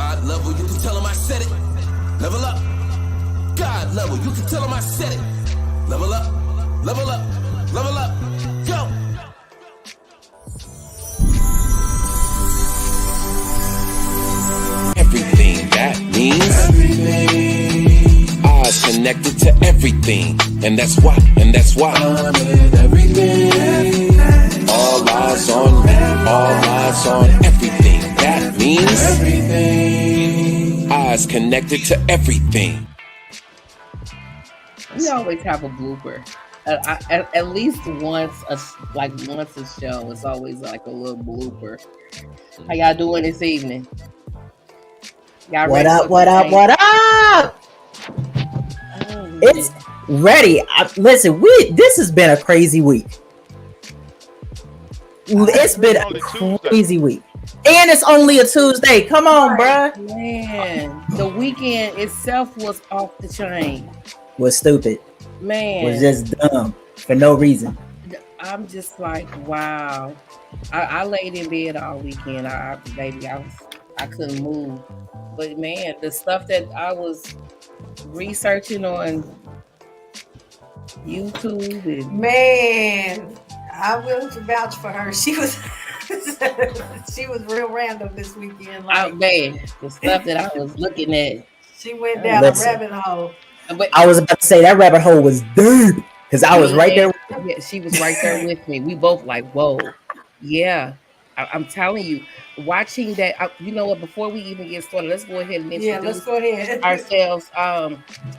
God level, you can tell him I said it. Level up. God level, you can tell him I said it. Level up, level up, level up, go. Everything, that means everything. Eyes connected to everything, and that's why I'm in everything. All eyes on me, all eyes on everything. That means everything. Eyes connected to everything. We always have a blooper. At least once a show, it's always like a little blooper. How y'all doing this evening? Y'all What ready up? for What the up? change? What up? Oh, It's ready. Listen, this has been a crazy week. It's been a crazy week, and it's only a Tuesday. Come on, bruh. Man, the weekend itself was off the chain. Was stupid. Man, was just dumb for no reason. I'm just like, wow. I laid in bed all weekend. I couldn't move. But man, the stuff that I was researching on YouTube and man, I will vouch for her. She was she was real random this weekend. Like, man, the stuff that I was looking at. She went down a rabbit hole. But I was about to say that rabbit hole was deep because I was right there. Yeah, she was right there with me. We both like, whoa, yeah. I'm telling you, watching that. You know what? Before we even get started, let's go ahead and introduce ourselves.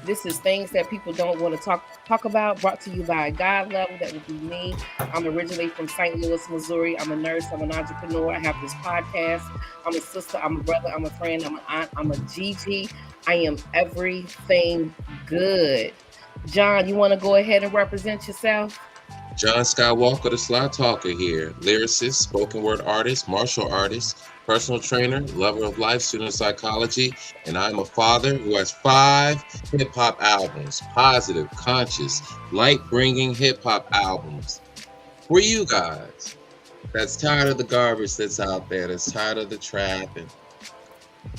This is things that people don't want to talk about. Brought to you by God Level. That would be me. I'm originally from St. Louis, Missouri. I'm a nurse. I'm an entrepreneur. I have this podcast. I'm a sister. I'm a brother. I'm a friend. I'm an aunt. I'm a Gigi. I am everything good. John, you want to go ahead and represent yourself? John Skywalker, the Sly Talker here. Lyricist, spoken word artist, martial artist, personal trainer, lover of life, student of psychology, and I'm a father who has 5 hip-hop albums, positive, conscious, light-bringing hip-hop albums. For you guys that's tired of the garbage that's out there, that's tired of the trap, and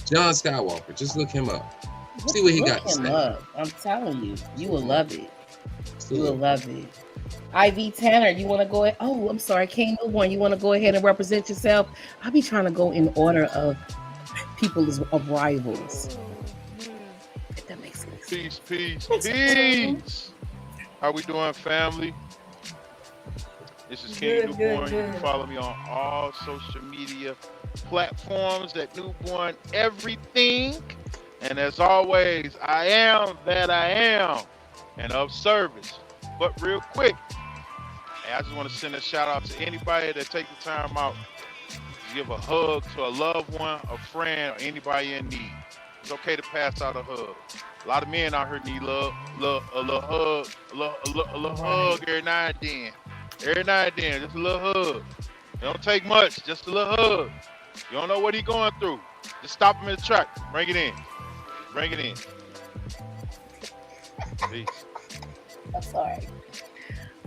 John Skywalker, just look him up. See what he got to say. I'm telling you, you will love it. You will love it. Ivy Tanner, you want to go ahead? Oh, I'm sorry, King Newborn. You want to go ahead and represent yourself? I'll be trying to go in order of people's arrivals. If that makes sense. Peace. How we doing, family? This is King Newborn. You can follow me on all social media platforms at Newborn Everything. And as always, I am that I am, and of service. But real quick, I just want to send a shout out to anybody that take the time out to give a hug to a loved one, a friend, or anybody in need. It's okay to pass out a hug. A lot of men out here need love, a little hug, a little hug every now and then. Every now and then, just a little hug. It don't take much, just a little hug. You don't know what he's going through. Just stop him in the track. Bring it in. Peace. I'm sorry.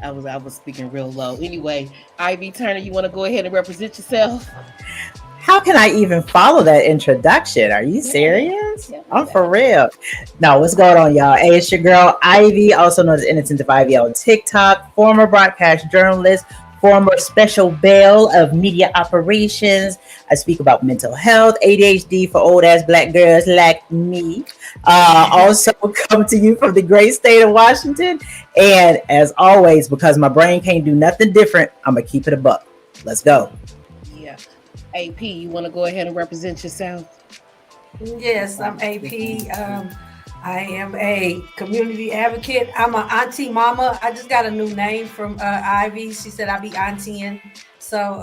I was speaking real low. Anyway, Ivy Turner, you want to go ahead and represent yourself? How can I even follow that introduction? Are you serious? Yeah, I'm for real. No, what's going on, y'all? Hey, it's your girl, Ivy, also known as Innocent of Ivy on TikTok, former broadcast journalist, former special bail of media operations. I speak about mental health, ADHD for old ass black girls like me. Also come to you from the great state of Washington. And as always, because my brain can't do nothing different, I'm going to keep it a buck. Let's go. Yeah. AP, you want to go ahead and represent yourself? Yes, I'm AP. I am a community advocate. I'm an auntie mama. I just got a new name from Ivy. She said I'll be auntying. So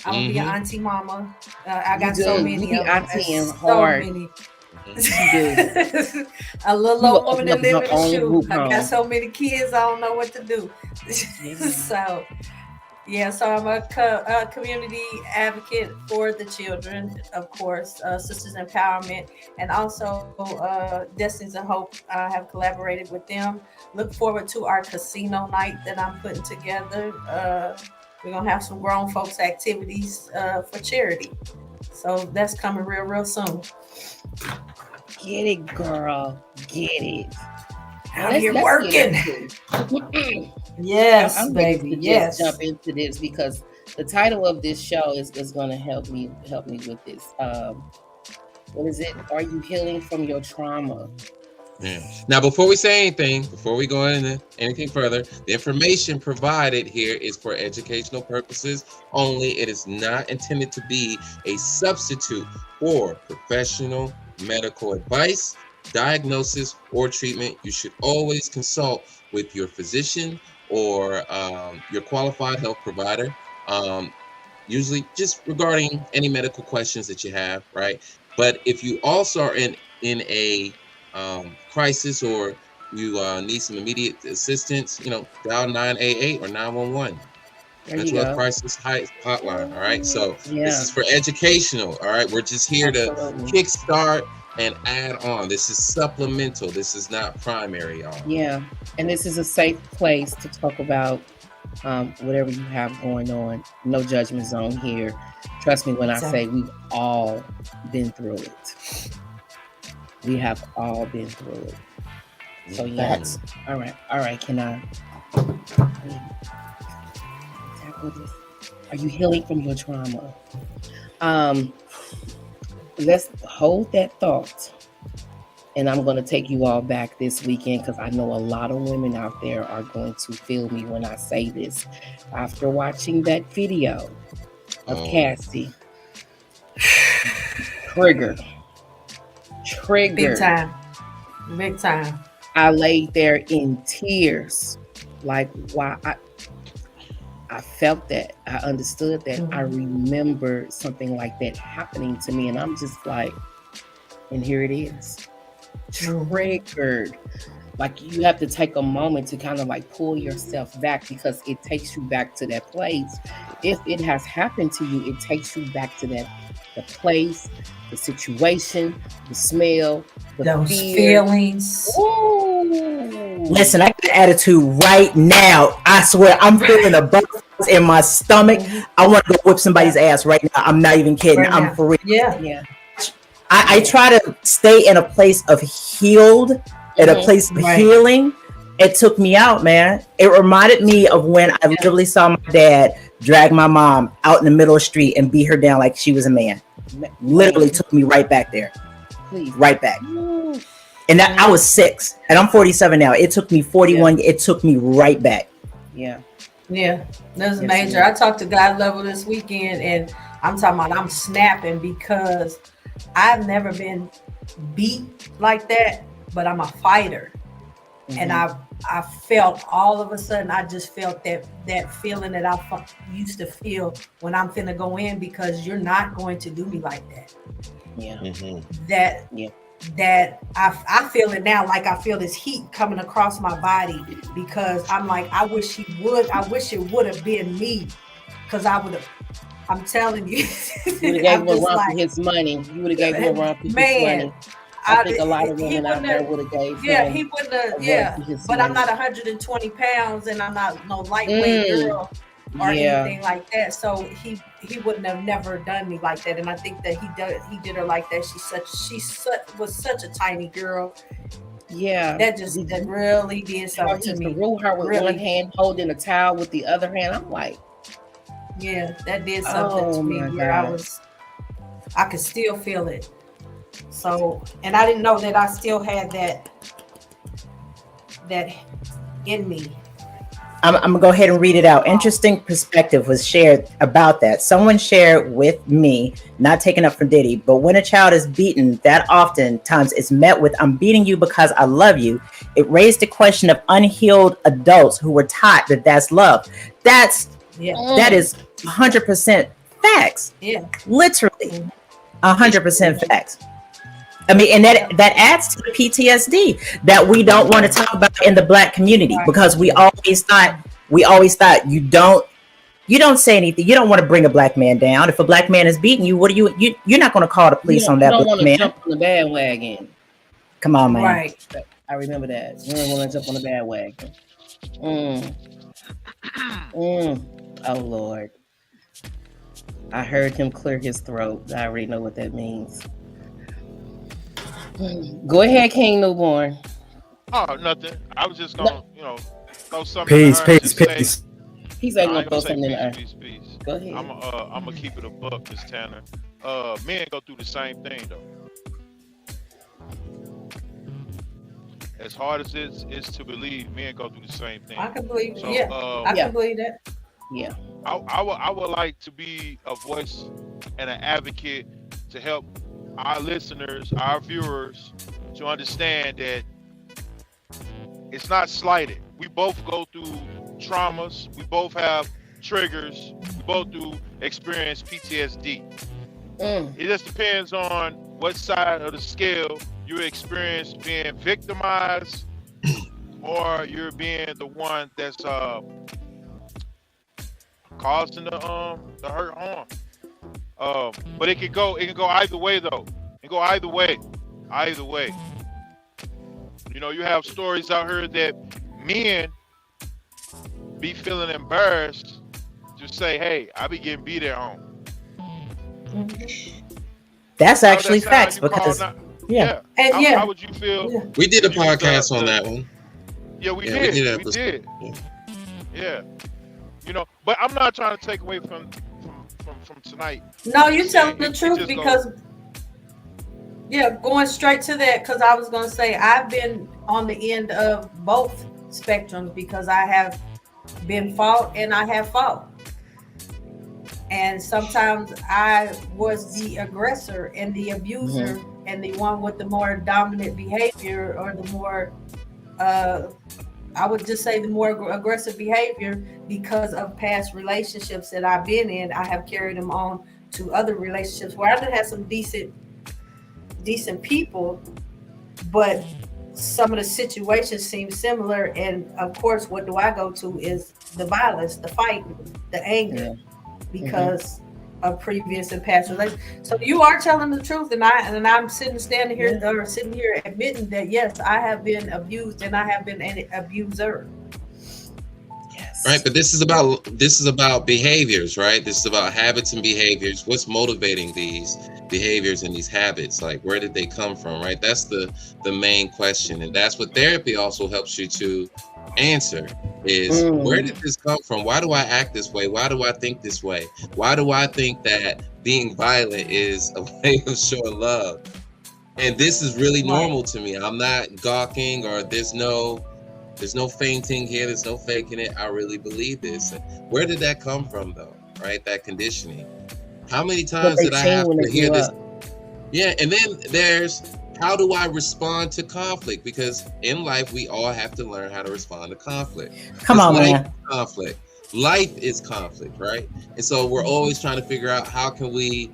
I'm going to be an auntie mama. I got so many of them. So many. A little old woman that live in a shoe. I got so many kids, I don't know what to do. So I'm a community advocate for the children, of course, Sisters Empowerment, and also Destinies of Hope. I have collaborated with them. Look forward to our casino night that I'm putting together. We're going to have some grown folks activities for charity. So that's coming real soon. Get it, girl. Get it. Out here working. Yes, I'm baby. Ready to yes. Just jump into this because the title of this show is going to help me with this. What is it? Are you healing from your trauma? Yeah. Now, before we say anything, before we go into anything further, the information provided here is for educational purposes only. It is not intended to be a substitute for professional medical advice, diagnosis, or treatment. You should always consult with your physician or your qualified health provider. Usually just regarding any medical questions that you have, right? But if you also are in a crisis or you need some immediate assistance, dial 988 or 911. Mental health crisis hotline. All right. So this is for educational. All right. We're just here to kickstart and add on. This is supplemental. This is not primary, y'all. Yeah. And this is a safe place to talk about whatever you have going on. No judgment zone here. Trust me when I say we've all been through it. We have all been through it. So yes. All right. Can I tackle this? Are you healing from your trauma? Let's hold that thought. And I'm going to take you all back this weekend because I know a lot of women out there are going to feel me when I say this. After watching that video of Cassie, triggered. Big time. I laid there in tears. Like, why? I felt that. I understood that. I remember something like that happening to me. And I'm just like, and here it is. Triggered. Like, you have to take a moment to kind of like pull yourself back because it takes you back to that place. If it has happened to you, it takes you back to the place, the situation, the smell, those feelings. Ooh. Listen, I got an attitude right now. I swear, I'm feeling a butterflies in my stomach. I want to go whip somebody's ass right now. I'm not even kidding. Right I'm for real. Yeah. I try to stay in a place of healed, in a place of healing. It took me out, man. It reminded me of when I literally saw my dad drag my mom out in the middle of the street and beat her down like she was a man. Literally took me right back there. Please. Right back. And that, I was 6 and I'm 47 now. It took me 41. It took me right back. Yeah. That's major. I talked to God Level this weekend and I'm talking about I'm snapping because I've never been beat like that, but I'm a fighter. And I felt all of a sudden, I just felt that feeling that I used to feel when I'm finna go in because you're not going to do me like that. That I feel it now, like I feel this heat coming across my body because I'm like, I wish it would have been me because I would have. I'm telling you, you would have gave him a run for his money. You would have gave him a run for his money. I think a lot of women out there would have gave him. Yeah, he wouldn't have. But I'm not 120 pounds, and I'm not no lightweight girl or anything like that. So he wouldn't have never done me like that. And I think that he did her like that. She was such a tiny girl. Yeah, that really did something to me. Rule her with one hand holding a towel with the other hand. I'm like. Yeah, that did something to me where I could still feel it. So, and I didn't know that I still had that in me. I'm gonna go ahead and read it out. Interesting perspective was shared about that. Someone shared with me, not taking up for Diddy, but when a child is beaten that oftentimes it's met with, I'm beating you because I love you. It raised the question of unhealed adults who were taught that that's love. That is 100% facts. Yeah. Literally 100% facts. I mean, and that adds to the PTSD that we don't want to talk about in the Black community because we always thought you don't say anything. You don't want to bring a Black man down. If a Black man is beating you, what do you're not going to call the police on that Black man. You don't want to jump on the bandwagon. Come on, man. Right. I remember that. You don't want to jump on the bandwagon. Oh Lord. I heard him clear his throat. I already know what that means. Go ahead, King Newborn. Oh, nothing. I was just No, gonna, throw something in the air and just say, he's no, ain't I gonna ain't throw gonna say something in the peace, air. peace, peace. Go ahead. I'm gonna keep it a buck, Miss Tanner. Men go through the same thing though. As hard as it is to believe, men go through the same thing. I can believe. So, Yeah, I can believe that. Yeah. I would like to be a voice and an advocate to help our listeners, our viewers, to understand that it's not slighted. We both go through traumas. We both have triggers. We both do experience PTSD. It just depends on what side of the scale you experience being victimized or you're being the one that's causing the hurt harm. But it can go either way though. It can go either way. Either way. You have stories out here that men be feeling embarrassed to say, hey, I be getting beat at home. That's actually facts because yeah. And how would you feel? Yeah. We did a podcast on that one. Yeah, we did. We did. Yeah. But I'm not trying to take away from tonight. No, you're telling the truth because going straight to that, because I was going to say I've been on the end of both spectrums because I have been fought and I have fought. And sometimes I was the aggressor and the abuser and the one with the more dominant behavior or the more, I would just say the more aggressive behavior because of past relationships that I've been in. I have carried them on to other relationships where I done had some decent people, but some of the situations seem similar. And of course, what do I go to is the violence, the fight, the anger, because of previous and past relations. So you are telling the truth, and I'm standing here admitting that yes, I have been abused and I have been an abuser. Yes. Right, but this is about behaviors, right? This is about habits and behaviors. What's motivating these behaviors and these habits? Like, where did they come from, right? That's the main question, and that's what therapy also helps you to answer is where did this come from? Why do I act this way? Why do I think this way? Why do I think that being violent is a way of showing love? And this is really normal to me. I'm not gawking, or there's no fainting here, there's no faking it. I really believe this. And where did that come from though? Right? That conditioning. How many times did I have to hear this? Yeah, and then there's how do I respond to conflict? Because in life, we all have to learn how to respond to conflict. Come on, man. Conflict. Life is conflict, right? And so we're always trying to figure out how can we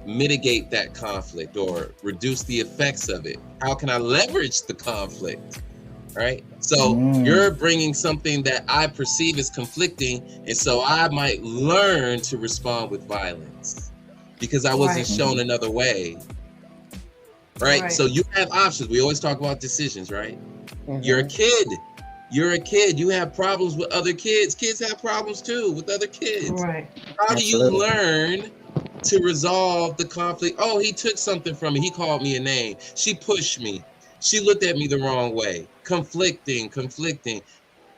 mitigate that conflict or reduce the effects of it? How can I leverage the conflict, right? So you're bringing something that I perceive as conflicting, and so I might learn to respond with violence because I wasn't shown another way. Right? So you have options. We always talk about decisions, right? You're a kid. You have problems with other kids. Kids have problems too with other kids. Right. How do you learn to resolve the conflict? Oh, he took something from me. He called me a name. She pushed me. She looked at me the wrong way. Conflicting.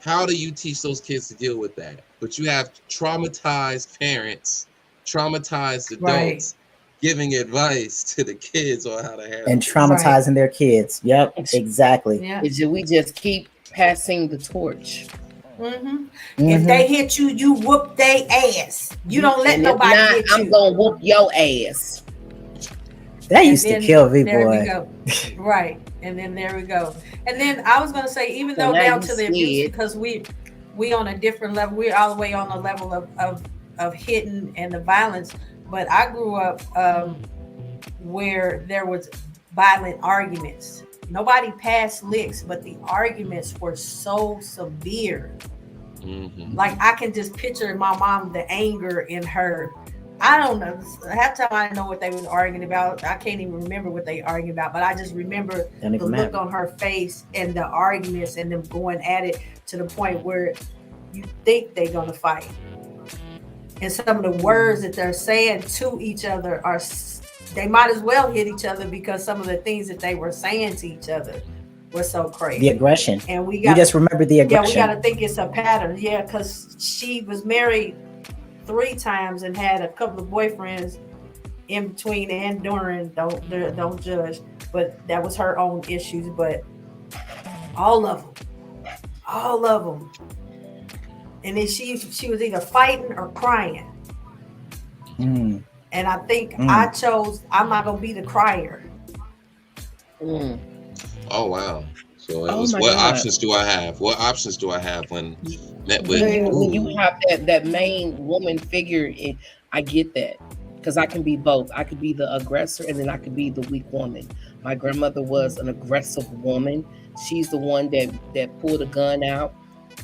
How do you teach those kids to deal with that? But you have traumatized parents, traumatized adults, giving advice to the kids on how to handle and traumatizing their kids. Yep, exactly. Yeah. We just keep passing the torch. If they hit you, you whoop their ass. You don't let nobody hit you. I'm gonna whoop your ass. That used to kill me, there boy. We go. Right, and then there we go. And then I was gonna say, even though down to the abuse, because we on a different level. We're all the way on the level of hitting and the violence. But I grew up where there was violent arguments. Nobody passed licks, but the arguments were so severe. Like I can just picture my mom, the anger in her. I don't know. Half the time I didn't know what they were arguing about. I can't even remember what they argued about, but I just remember the look on her face and the arguments and them going at it to the point where you think they're gonna fight. and some of the words that they're saying to each other are, they might as well hit each other, because some of the things that they were saying to each other were so crazy. The aggression. And you just remember the aggression. Yeah, we got to think it's a pattern. Yeah, because she was married 3 times and had a couple of boyfriends in between and during. Don't judge, but that was her own issues. But all of them, and then she was either fighting or crying. And I think I chose, I'm not gonna be the crier. Oh wow! So it was, what options do I have? What options do I have when you have that main woman figure? I get that, because I can be both. I could be the aggressor, and then I could be the weak woman. My grandmother was an aggressive woman. She's the one that pulled a gun out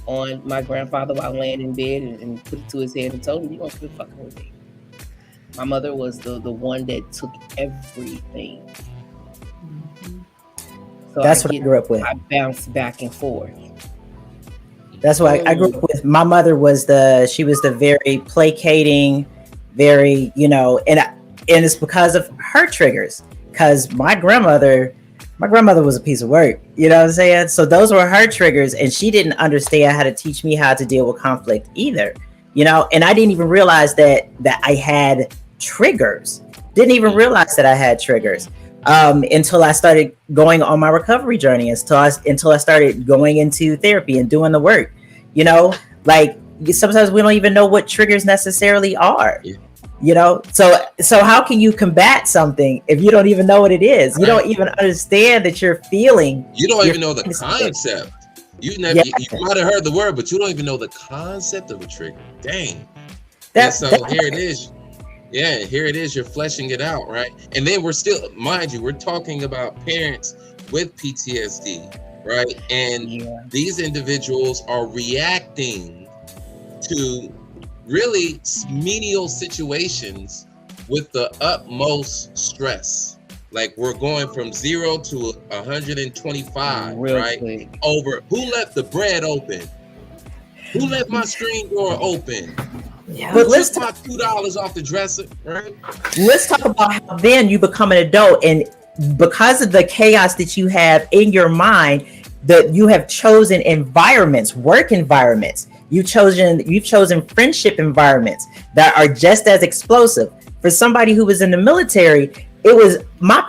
on my grandfather while laying in bed and put it to his head and told him, "You gonna quit fucking with me." My mother was the one that took everything. So that's what I grew up with. I bounced back and forth. That's what I grew up with. My mother was she was the very placating, very, and it's because of her triggers. Because my grandmother was a piece of work. You know what I'm saying? So those were her triggers, and she didn't understand how to teach me how to deal with conflict either. And I didn't even realize that I had triggers. Didn't even realize that I had triggers until I started going on my recovery journey, until I started going into therapy and doing the work. Like sometimes we don't even know what triggers necessarily are. So how can you combat something if you don't even know what it is? You don't even understand that you're feeling. You don't even know the concept. You might have heard the word, but you don't even know the concept of a trigger. Dang. Here it is. Yeah, here it is. You're fleshing it out, right? And then we're still, mind you, we're talking about parents with PTSD, right? And these individuals are reacting to really menial situations with the utmost stress. Like we're going from 0 to 125, right? Quick. Over who left the bread open? Who left my screen door open? Yeah. But let's took my $2 off the dresser, right? Let's talk about how then you become an adult, and because of the chaos that you have in your mind, that you have chosen environments, work environments. You've chosen friendship environments that are just as explosive. For somebody who was in the military, it was my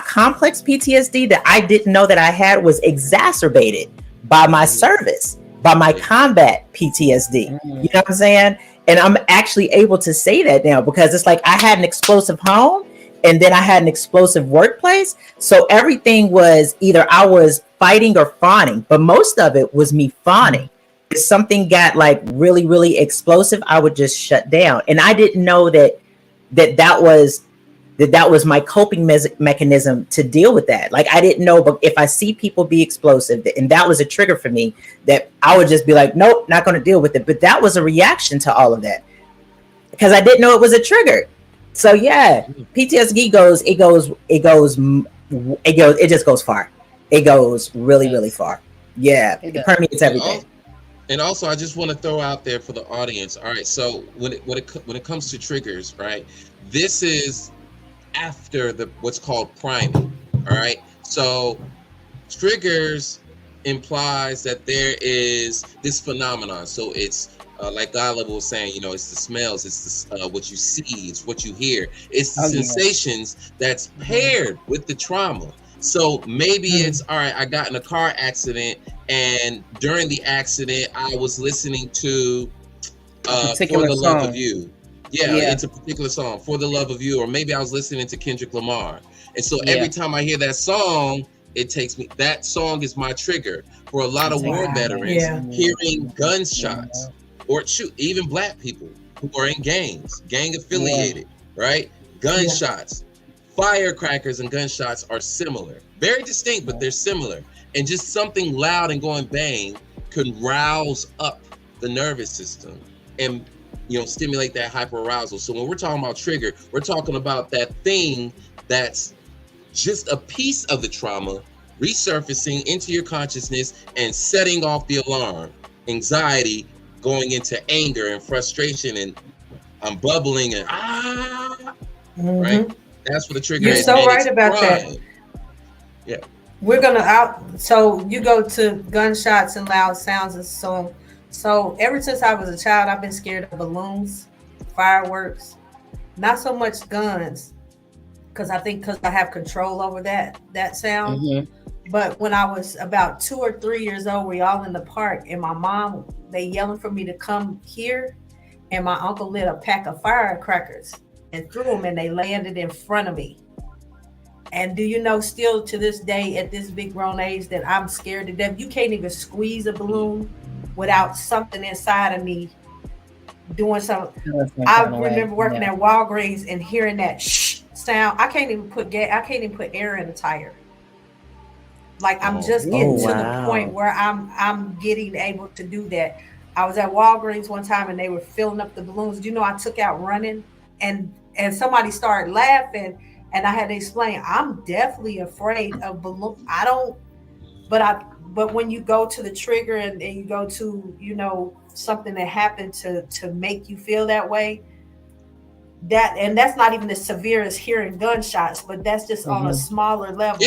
complex PTSD that I didn't know that I had was exacerbated by my service, by my combat PTSD. You know what I'm saying? And I'm actually able to say that now because it's like I had an explosive home and then I had an explosive workplace. So everything was either I was fighting or fawning, but most of it was me fawning. If something got like really, really explosive, I would just shut down. And I didn't know that was my coping mechanism to deal with that. Like I didn't know, but if I see people be explosive, and that was a trigger for me, that I would just be like, nope, not going to deal with it. But that was a reaction to all of that because I didn't know it was a trigger. So yeah, PTSD it just goes far. It goes really, really far. Yeah, it permeates everything. And also, I just want to throw out there for the audience. All right, so when it comes to triggers, right, this is after what's called priming. All right, so triggers implies that there is this phenomenon. So it's like God level was saying, it's the smells, it's the what you see, it's what you hear, it's the sensations that's paired with the trauma. So maybe it's all right. I got in a car accident, and during the accident, I was listening to "For the Love of You." Yeah, it's a particular song, "For the Love of You," or maybe I was listening to Kendrick Lamar. And so every time I hear that song, it takes me. That song is my trigger. For a lot of war veterans, hearing gunshots, or even Black people who are in gangs, gang affiliated, right? Gunshots. Firecrackers and gunshots are similar, very distinct, but they're similar. And just something loud and going bang can rouse up the nervous system and stimulate that hyperarousal. So when we're talking about trigger, we're talking about that thing that's just a piece of the trauma resurfacing into your consciousness and setting off the alarm, anxiety, going into anger and frustration and I'm bubbling and right. That's what the trigger You're is, so and right it's about that. crime. Yeah. We're gonna out. So you go to gunshots and loud sounds and so on. So ever since I was a child, I've been scared of balloons, fireworks, not so much guns, because I think because I have control over that sound. Mm-hmm. But when I was about 2 or 3 years old, we all in the park, and my mom they yelling for me to come here, and my uncle lit a pack of firecrackers and threw them, and they landed in front of me. And do you know, still to this day, at this big grown age, that I'm scared to death. You can't even squeeze a balloon without something inside of me doing something. I remember working at Walgreens and hearing that shh sound. I can't even put air in a tire. Like I'm just getting to the point where I'm getting able to do that. I was at Walgreens one time and they were filling up the balloons. Do you know I took out running and somebody started laughing and I had to explain I'm definitely afraid of balloon. I don't, but when you go to the trigger and you go to, you know, something that happened to make you feel that way, and that's not even as severe as hearing gunshots, but that's just on a smaller level.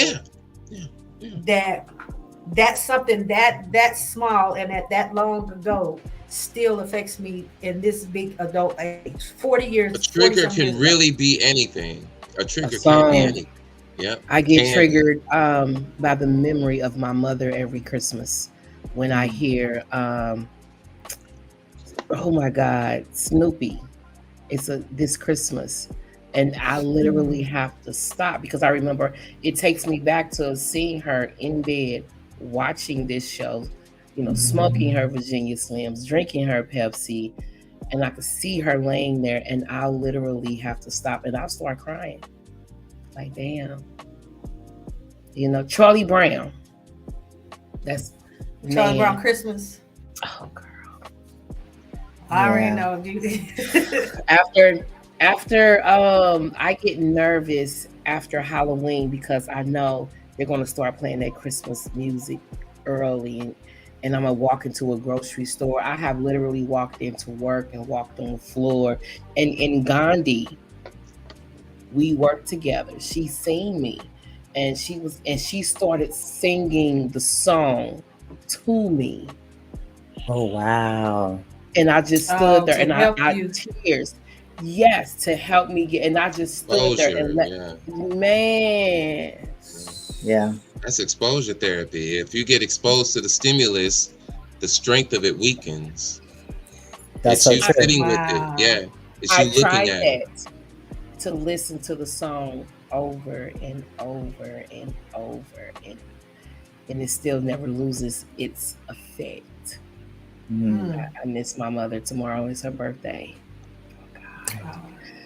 That's something that small and at that long ago still affects me in this big adult age. 40 years. A trigger can really be anything. A trigger can be anything. Yeah. I get triggered by the memory of my mother every Christmas when I hear oh my God, Snoopy. It's this Christmas. And I literally have to stop because I remember it takes me back to seeing her in bed, watching this show, you know, smoking her Virginia Slims, drinking her Pepsi, and I could see her laying there and I'll literally have to stop and I'll start crying. Like, damn. You know, Charlie Brown. That's Charlie Brown Christmas. Oh, girl. I already know. After I get nervous after Halloween because I know they're going to start playing that Christmas music early and I'm going to walk into a grocery store. I have literally walked into work and walked on the floor. And in Gandhi, we worked together. She seen me and she started singing the song to me. Oh, wow. And I just stood there and I tears. Yes, to help me get, and I just stood there and man. Yeah. That's exposure therapy. If you get exposed to the stimulus, the strength of it weakens. That's so true. Sitting with it. Yeah. It's you looking at it. To listen to the song over and over and over and it still never loses its effect. I miss my mother. Tomorrow is her birthday.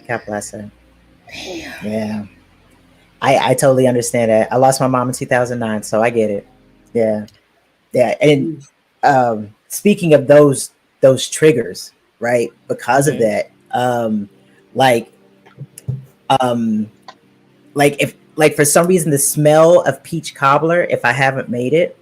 God bless her. Yeah. I totally understand that. I lost my mom in 2009, so I get it. Yeah. Yeah. And speaking of those triggers, right? Because of that, if for some reason the smell of peach cobbler, if I haven't made it,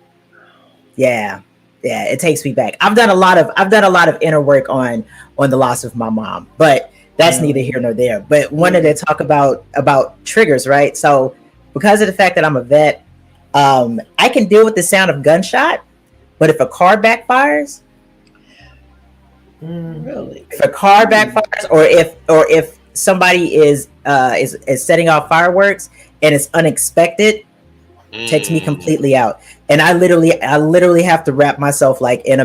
yeah, it takes me back. I've done a lot of inner work on the loss of my mom, but that's neither here nor there. But wanted to talk about triggers, right? So because of the fact that I'm a vet, I can deal with the sound of gunshot, but if a car backfires, really, if a car backfires, or if somebody is setting off fireworks and it's unexpected, takes me completely out. And I literally have to wrap myself like in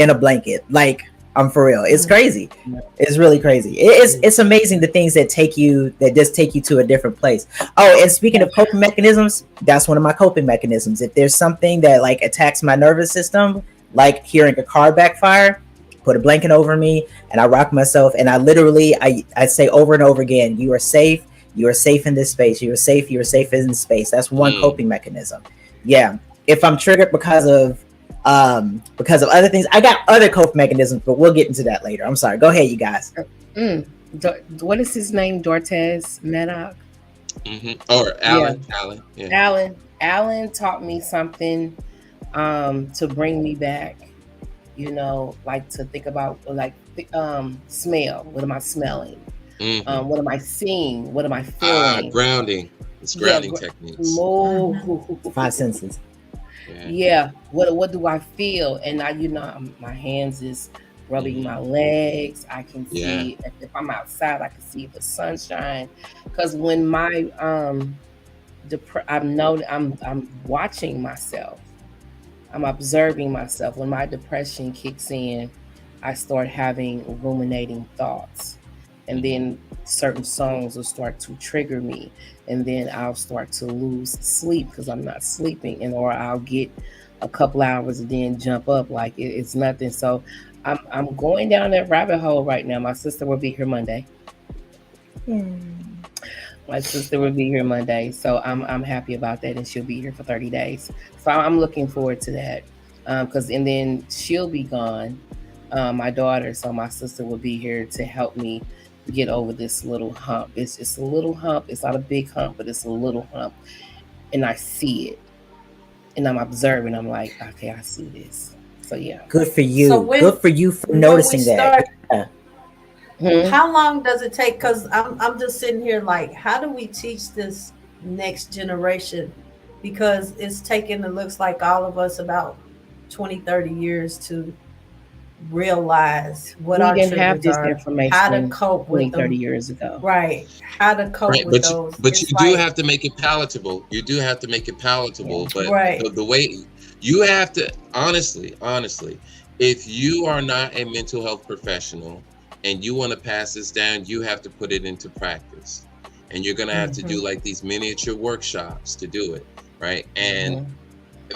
a blanket, like. I'm for real. It's crazy. It's really crazy. It's amazing the things that just take you to a different place. Oh, and speaking of coping mechanisms, that's one of my coping mechanisms. If there's something that like attacks my nervous system, like hearing a car backfire, put a blanket over me and I rock myself. And I say over and over again, you are safe. You are safe in this space. You are safe. You are safe in this space. That's one coping mechanism. Yeah. If I'm triggered because of other things, I got other coping mechanisms, but we'll get into that later. I'm sorry. Go ahead, you guys. What is his name? Dortez Maddock? Or Alan. Yeah. Yeah. Alan taught me something to bring me back, you know, like to think about like smell? What am I smelling? Mm-hmm. What am I seeing? What am I feeling? Grounding. It's grounding techniques. Five senses. Yeah. What do I feel? And my hands is rubbing my legs. I can see if I'm outside, I can see the sunshine. Because when my I'm watching myself. I'm observing myself. When my depression kicks in, I start having ruminating thoughts. And then certain songs will start to trigger me. And then I'll start to lose sleep because I'm not sleeping. Or I'll get a couple hours and then jump up like it's nothing. So I'm going down that rabbit hole right now. My sister will be here Monday. My sister will be here Monday, so I'm happy about that, and she'll be here for 30 days. So I'm looking forward to that, and then she'll be gone, my daughter. So my sister will be here to help me get over this little hump. It's just a little hump. It's not a big hump, but it's a little hump, and I see it, and I'm observing. I'm like, okay, I see this. So yeah, good for you. So good for you for noticing that. How long does it take? Because I'm just sitting here like, how do we teach this next generation? Because it's taken, it looks like all of us about 20, 30 years to realize what our didn't have this are, information how to cope 20, with 30 them. years ago. Right. How to cope with those. But you do have to make it palatable. You do have to make it palatable. But the way you have to, honestly, if you are not a mental health professional, and you want to pass this down, you have to put it into practice. And you're going to have to do like these miniature workshops to do it, right? And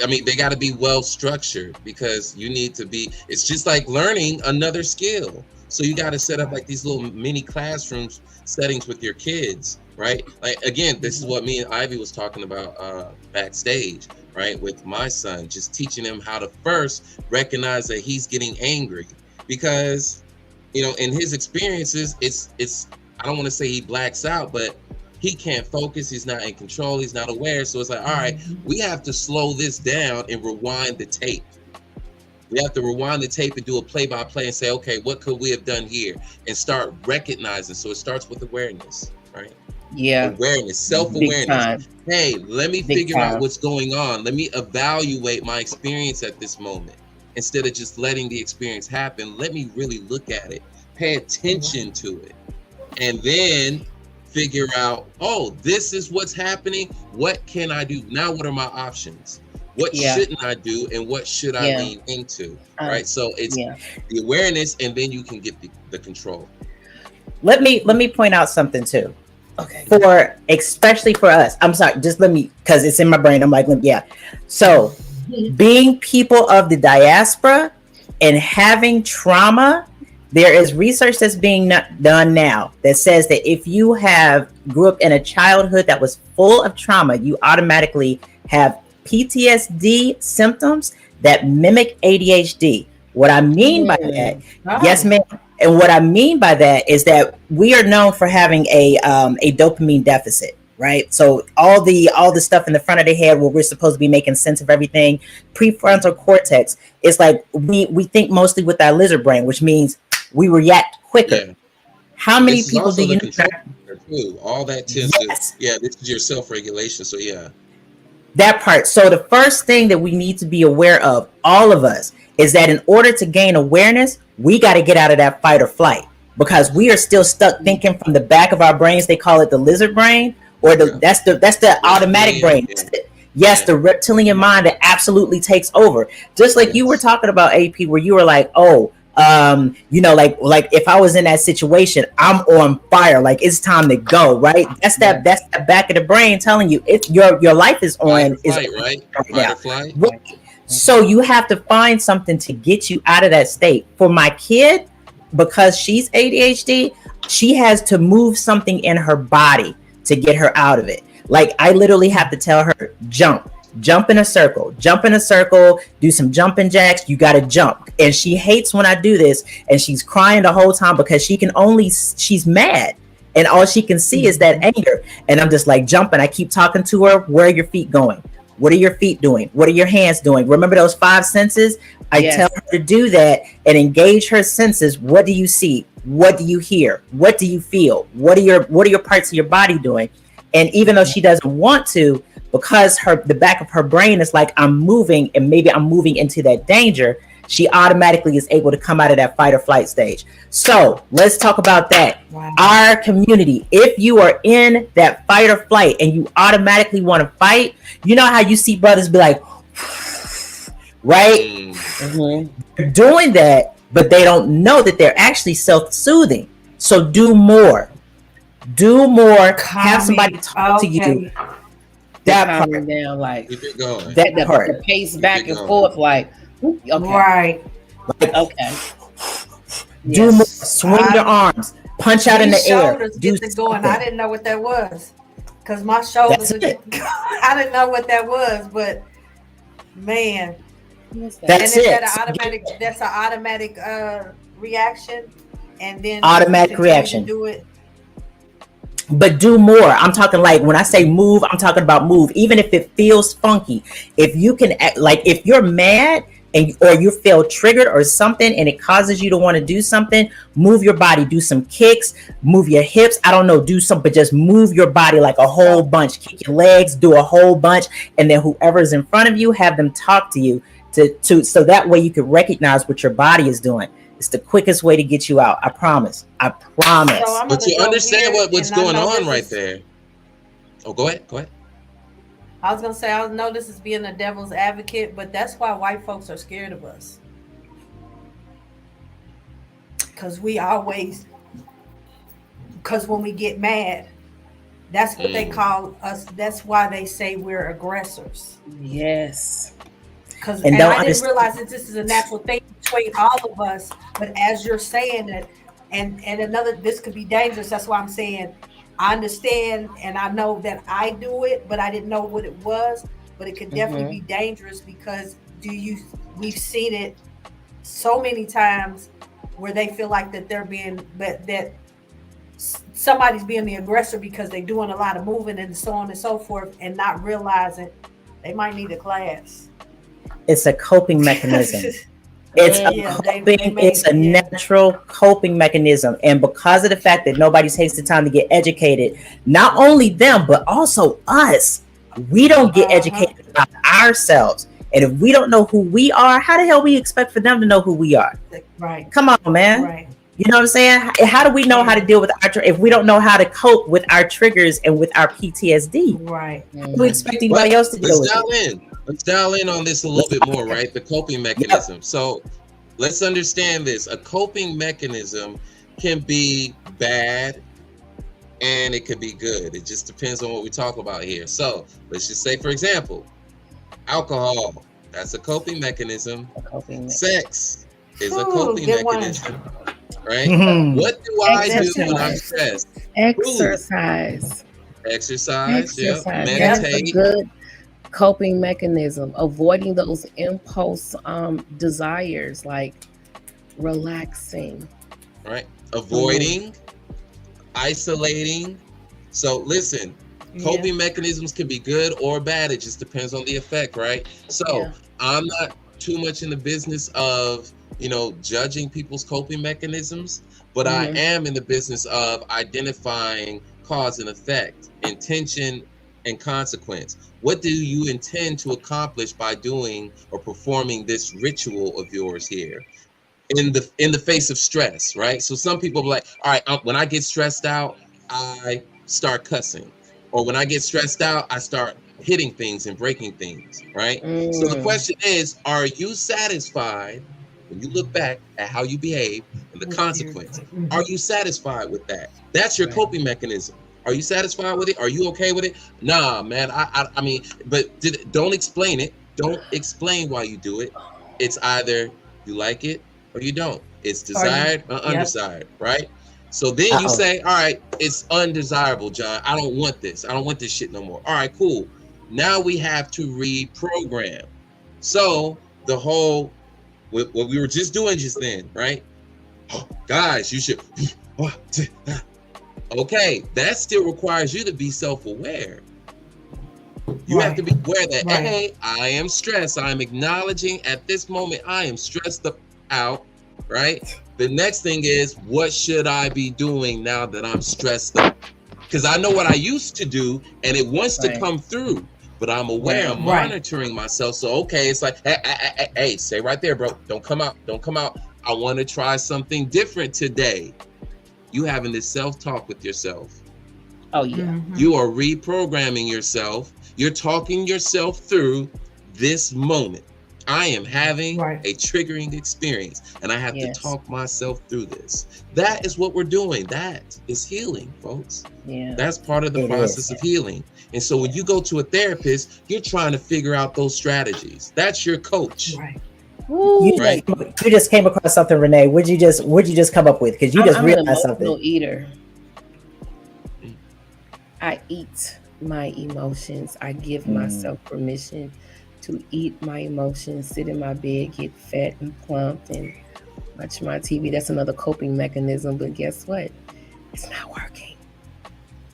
I mean, they got to be well structured because you need to be, it's just like learning another skill. So you got to set up like these little mini classrooms settings with your kids, right? Like, again, this is what me and Ivy was talking about backstage, right? With my son, just teaching him how to first recognize that he's getting angry because, you know, in his experiences, it's I don't want to say he blacks out, but he can't focus. He's not in control. He's not aware. So it's like, all right, we have to slow this down and rewind the tape. We have to rewind the tape and do a play-by-play and say, okay, what could we have done here? And start recognizing. So it starts with awareness, right? Yeah. Awareness, self-awareness. Hey, let me figure out what's going on. Let me evaluate my experience at this moment. Instead of just letting the experience happen, let me really look at it, pay attention to it, and then figure out, oh, this is what's happening. What can I do? Now, what are my options? What shouldn't I do? And what should I lean into? Right. So it's the awareness, and then you can get the control. Let me point out something too. Okay. Especially for us. I'm sorry, just let me, because it's in my brain. I'm like, yeah. So being people of the diaspora and having trauma, there is research that's being done now that says that if you grew up in a childhood that was full of trauma, you automatically have PTSD symptoms that mimic ADHD. What I mean by that, yes, ma'am. And what I mean by that is that we are known for having a dopamine deficit. Right. So all the stuff in the front of the head where we're supposed to be making sense of everything, prefrontal cortex, is like we think mostly with our lizard brain, which means we react quicker. Yeah. How many people do you know? All that tends to, this is your self-regulation. So that part. So the first thing that we need to be aware of, all of us, is that in order to gain awareness, we got to get out of that fight or flight because we are still stuck thinking from the back of our brains. They call it the lizard brain. Or that's the automatic brain. The reptilian mind that absolutely takes over. Just like you were talking about, AP, where you were like, like if I was in that situation, I'm on fire. Like it's time to go. Right. That's the back of the brain telling you your life is on. Right. So you have to find something to get you out of that state. For my kid, because she's ADHD, she has to move something in her body to get her out of it. Like I literally have to tell her, jump in a circle, do some jumping jacks. You got to jump. And she hates when I do this. And she's crying the whole time because she's mad. And all she can see is that anger. And I'm just like jumping. I keep talking to her. Where are your feet going? What are your feet doing? What are your hands doing? Remember those 5 senses? I tell her to do that and engage her senses. What do you see? What do you hear? What do you feel? What are your parts of your body doing? And even though she doesn't want to, because the back of her brain is like, I'm moving, and maybe I'm moving into that danger, she automatically is able to come out of that fight or flight stage. So let's talk about that. Wow. Our community, if you are in that fight or flight and you automatically want to fight, you know how you see brothers be like, right? Mm-hmm. They're doing that, but they don't know that they're actually self-soothing. So do more. Have somebody talk to you. That part down, like keep it going. That part. The pace back and forth, like okay, right. Okay. Do more. Swing your arms. Punch out in the air. Do get going. I didn't know what that was, because my shoulders. I didn't know what that was, but man, that's it. That's an automatic reaction, and then automatic reaction. Do it. But do more. I'm talking like, when I say move, I'm talking about move. Even if it feels funky, if you can act, like if you're mad or you feel triggered or something and it causes you to want to do something, move your body, do some kicks, move your hips. I don't know, do something, but just move your body like a whole bunch. Kick your legs, do a whole bunch, and then whoever's in front of you, have them talk to you so that way you can recognize what your body is doing. It's the quickest way to get you out. I promise. So but you understand what's going on right there. Oh, go ahead. I was going to say, I know this is being a devil's advocate, but that's why white folks are scared of us. Because when we get mad, that's what they call us. That's why they say we're aggressors. Yes. And I didn't realize that this is a natural thing between all of us. But as you're saying it, and this could be dangerous. That's why I'm saying I understand and I know that I do it, but I didn't know what it was. But it could definitely be dangerous, because we've seen it so many times where they feel like that that somebody's being the aggressor because they're doing a lot of moving and so on and so forth, and not realizing they might need a class. It's a coping mechanism. It's a natural coping mechanism. And because of the fact that nobody takes the time to get educated, not only them, but also us, we don't get educated about ourselves. And if we don't know who we are, how the hell we expect for them to know who we are? Right. Come on, man. Right. You know what I'm saying? How do we know how to deal with if we don't know how to cope with our triggers and with our PTSD? Right. We expect anybody else to deal with it. Let's dial in on this a little bit more, right? The coping mechanism. Yep. So let's understand this. A coping mechanism can be bad and it could be good. It just depends on what we talk about here. So let's just say, for example, alcohol, that's a coping mechanism. Sex is a coping mechanism, right? Mm-hmm. What do I do when I'm stressed? Exercise. Yep. Meditate. Good coping mechanism. Avoiding those impulse desires, like relaxing, right? Avoiding, isolating. So listen, coping mechanisms can be good or bad. It just depends on the effect, right? So I'm not too much in the business of judging people's coping mechanisms, but I am in the business of identifying cause and effect, intention and consequence. What do you intend to accomplish by doing or performing this ritual of yours here in the face of stress, right? So some people are like, all right, when I get stressed out, I start cussing, or when I get stressed out, I start hitting things and breaking things, right? So the question is, are you satisfied when you look back at how you behave and the consequence? Are you satisfied with that? That's your coping mechanism. Are you satisfied with it? Are you okay with it? Nah, man. I mean, but don't explain it. Don't explain why you do it. It's either you like it or you don't. It's desired or undesired, right? So then you say, all right, it's undesirable, John. I don't want this. I don't want this shit no more. All right, cool. Now we have to reprogram. So the whole, what we were just doing just then, right? Oh, guys, you should. Okay, that still requires you to be self-aware. You have to be aware that, hey, I am stressed. I'm acknowledging at this moment, I am stressed out, right? The next thing is, what should I be doing now that I'm stressed out? Because I know what I used to do, and it wants to come through, but I'm aware, I'm monitoring myself. So, okay, it's like, hey, stay right there, bro. Don't come out. Don't come out. I want to try something different today. You having this self-talk with yourself. Oh, yeah. Mm-hmm. You are reprogramming yourself. You're talking yourself through this moment. I am having a triggering experience, and I have to talk myself through this. That is what we're doing. That is healing, folks. Yeah. That's part of the process of healing. And so when you go to a therapist, you're trying to figure out those strategies. That's your coach. Right. You just came across something, Renee. What'd you just come up with? Because you just realized something. I'm an emotional eater. I eat my emotions. I give myself permission to eat my emotions, sit in my bed, get fat and plump, and watch my TV. That's another coping mechanism. But guess what? It's not working.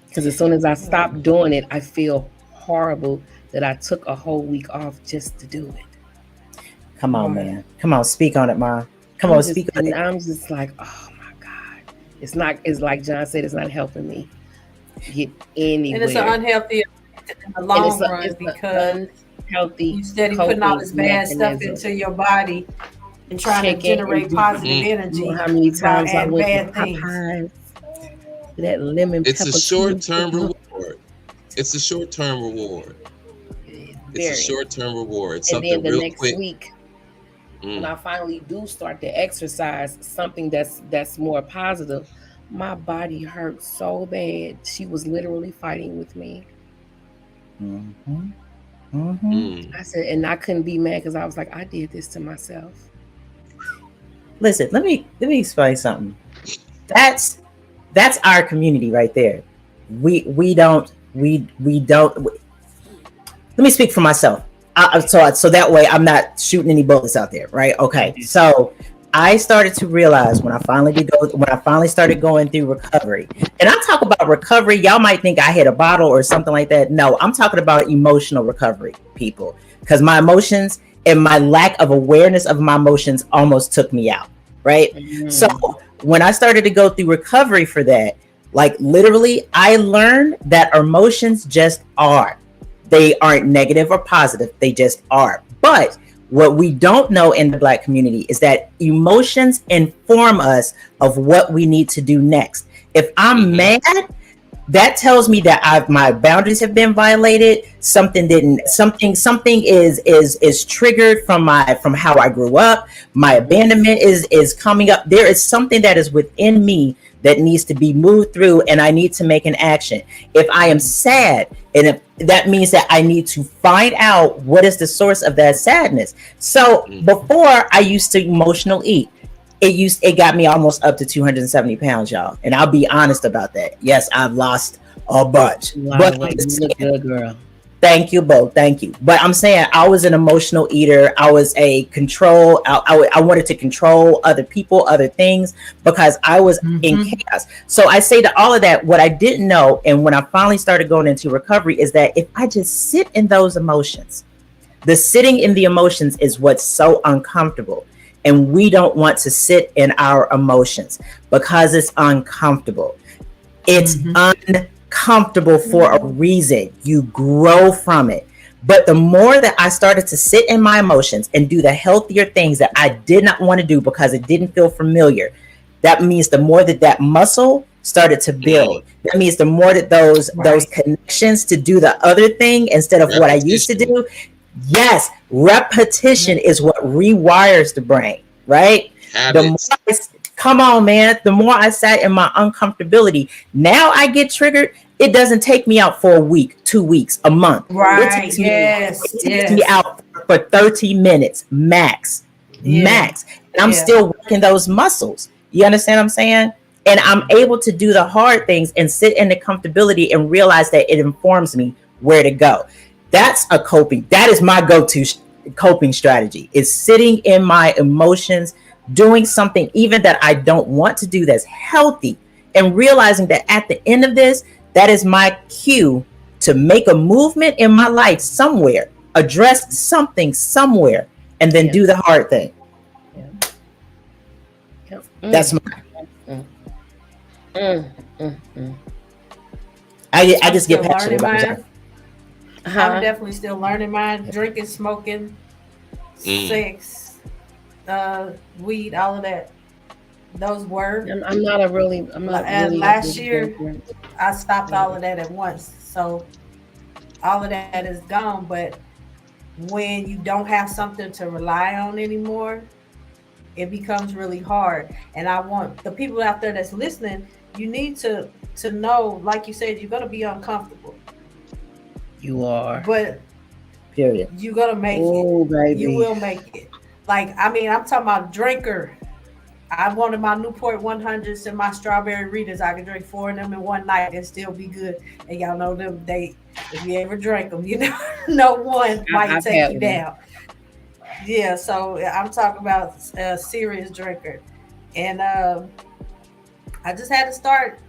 Because as soon as I stop doing it, I feel horrible that I took a whole week off just to do it. Come on, man. Come on, speak on it, Ma. Come on, speak on it. And I'm just like, oh my God. It's like John said, it's not helping me get anywhere. And it's an unhealthy in the long run because you steady putting all this bad stuff into your body and trying to generate positive energy. You know how many times I went to Popeyes, that lemon pepper. It's a short-term reward. It's a short-term reward. It's a short-term reward. And then the next week, when I finally do start to exercise something that's more positive, my body hurt so bad. She was literally fighting with me. I said, and I couldn't be mad because I was like, I did this to myself. Listen, let me explain something. That's our community right there. We don't. Let me speak for myself. So that way I'm not shooting any bullets out there, right? Okay. So I started to realize when I finally started going through recovery, and I talk about recovery, y'all might think I hit a bottle or something like that. No, I'm talking about emotional recovery, people, because my emotions and my lack of awareness of my emotions almost took me out, right? So when I started to go through recovery for that, like literally, I learned that emotions just are. They aren't negative or positive. They just are. But what we don't know in the Black community is that emotions inform us of what we need to do next. If I'm mad, that tells me that my boundaries have been violated. Something is triggered from how I grew up. My abandonment is coming up. There is something that is within me that needs to be moved through, and I need to make an action. If I am sad, and if that means that I need to find out what is the source of that sadness. So before, I used to emotional eat. It got me almost up to 270 pounds, y'all. And I'll be honest about that. Yes, I've lost a bunch. But you look good, girl. Thank you, Bo. Thank you. But I'm saying I was an emotional eater. I was a control. I wanted to control other people, other things, because I was in chaos. So I say to all of that, what I didn't know, and when I finally started going into recovery, is that if I just sit in those emotions, the sitting in the emotions is what's so uncomfortable. And we don't want to sit in our emotions because it's uncomfortable. It's uncomfortable for a reason. You grow from it. But the more that I started to sit in my emotions and do the healthier things that I did not want to do because it didn't feel familiar, that means the more that muscle started to build. That means the more that those connections to do the other thing instead of what I used to do. Yes, repetition is what rewires the brain, right? Come on, man. The more I sat in my uncomfortability, now I get triggered. It doesn't take me out for a week, 2 weeks, a month. Right. It takes me out for 30 minutes max. Max. And I'm still working those muscles. You understand what I'm saying? And I'm able to do the hard things and sit in the comfortability and realize that it informs me where to go. That is my go-to coping strategy, is sitting in my emotions, doing something even that I don't want to do that's healthy, and realizing that at the end of this, that is my cue to make a movement in my life somewhere, address something somewhere, and then do the hard thing. That's my. I just get passionate about it. I'm definitely still learning mine. Drinking, smoking, sex, weed, all of that. Those were. I'm not really. Last year, I stopped all of that at once. So all of that is gone. But when you don't have something to rely on anymore, it becomes really hard. And I want the people out there that's listening, you need to know, like you said, you're gonna be uncomfortable. You are. But period. You're gonna make it. Baby. You will make it. Like, I mean, I'm talking about drinker. I wanted my Newport 100s and my strawberry Ritas. I could drink 4 of them in one night and still be good. And y'all know them. If you ever drink them, you know one might take you down. Yeah, so I'm talking about a serious drinker. And I just had to start,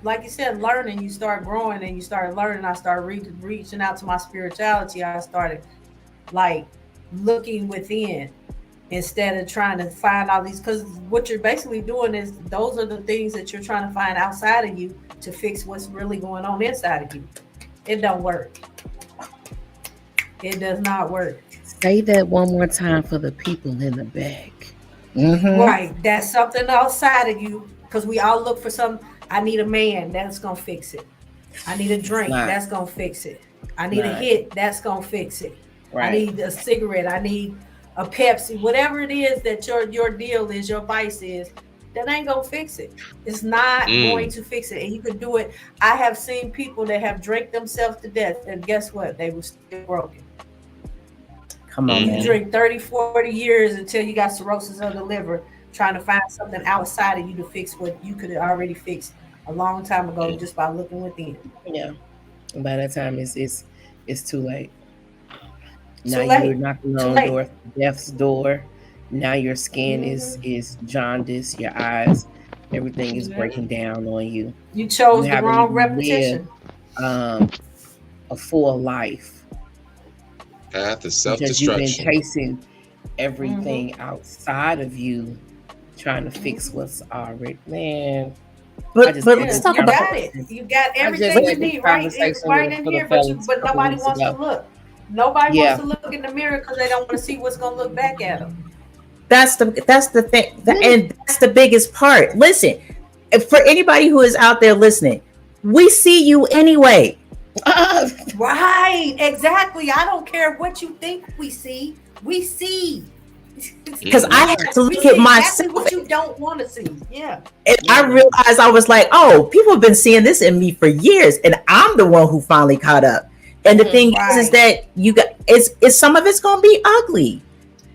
like you said, learning. You start growing and you start learning. I started reaching out to my spirituality. I started like looking within instead of trying to find all these, because what you're basically doing is those are the things that you're trying to find outside of you to fix what's really going on inside of you. It don't work. It does not work. Say that one more time for the people in the back. Right. That's something outside of you, because we all look for something. I need a man, that's going to fix it. I need a drink, that's going to fix it. I need a hit, that's going to fix it. Right. I need a cigarette, I need a Pepsi, whatever it is that your deal is, your vice is, that ain't going to fix it. It's not going to fix it. And you can do it. I have seen people that have drank themselves to death, and guess what? They were still broken. Come on, man. You drink 30, 40 years until you got cirrhosis of the liver, trying to find something outside of you to fix what you could have already fixed a long time ago just by looking within. Yeah. And by that time, it's too late. Now you're knocking on death's door. Now your skin is jaundiced, your eyes, everything is breaking down on you. You chose the wrong repetition. A full life. Path of self-destruction. Because you've been chasing everything outside of you, trying to fix what's already, man. But let's talk about it. You got everything you need right in here, but nobody wants to look. Nobody wants to look in the mirror because they don't want to see what's going to look back at them. That's the thing, and that's the biggest part. Listen, for anybody who is out there listening, we see you anyway. Right, exactly. I don't care what you think we see. We see. Because I had to look at myself. Exactly what you don't want to see. Yeah. And I realized I was like, oh, people have been seeing this in me for years, and I'm the one who finally caught up. And the thing is that you got it's some of it's gonna be ugly.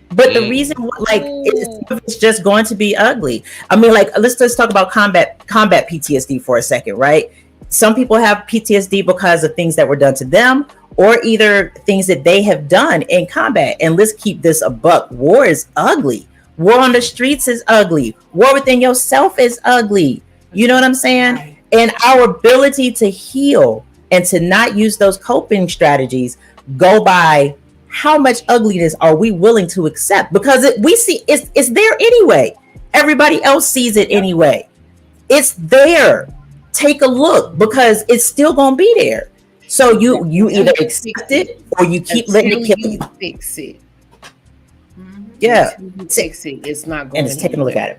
But the reason, like, it's just going to be ugly. I mean, like, let's talk about combat PTSD for a second, right? Some people have PTSD because of things that were done to them, or either things that they have done in combat. And let's keep this a buck. War is ugly. War on the streets is ugly. War within yourself is ugly. You know what I'm saying? And our ability to heal and to not use those coping strategies go by how much ugliness are we willing to accept? Because we see it's there anyway. Everybody else sees it anyway. It's there. Take a look, because it's still gonna be there. So you either accept it or you keep letting it kill you. Fix it. Yeah, fix it. It's not going. And it's taking a look at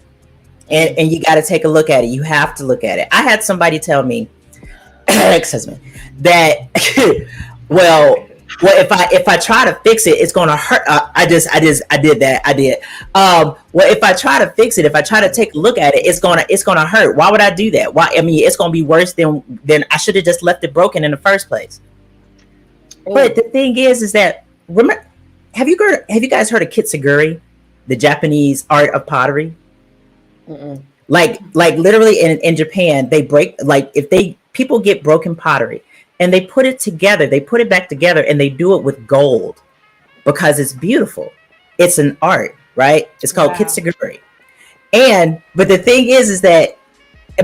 it. And you got to take a look at it. You have to look at it. I had somebody tell me, ex-husband, that well, if I try to fix it, it's gonna hurt. I did. Well, if I try to fix it, if I try to take a look at it, it's gonna hurt. Why would I do that? Why? I mean, it's gonna be worse than I should have just left it broken in the first place. But the thing is that remember, have you guys heard of kintsugi, the Japanese art of pottery? Like literally in Japan, they break, like people get broken pottery. And they put it together. They put it back together, and they do it with gold because it's beautiful. It's an art, right? It's called kintsugi. But the thing is that